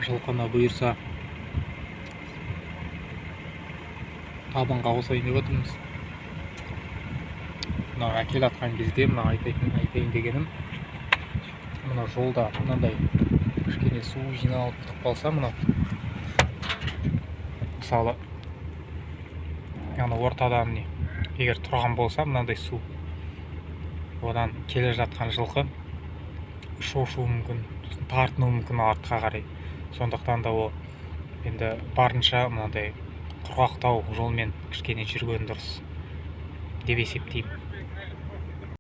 жылқыны бұйырса табынға қосайын деп отырмыз. Мына әкеле жатқан кезде мына айтайын дегенім, мына жолда мынандай кішкене су жиналып кетіп қалса, мына мысалы яғни ортадан егер тұрған болса мынандай су, одан келе жатқан жылқы шошуы мүмкін, тартынуы мүмкін артқа қарай. Сондықтан да ол енді барынша мынандай құрғақтау жолмен кішкене жүрген дұрыс деп есептеймін.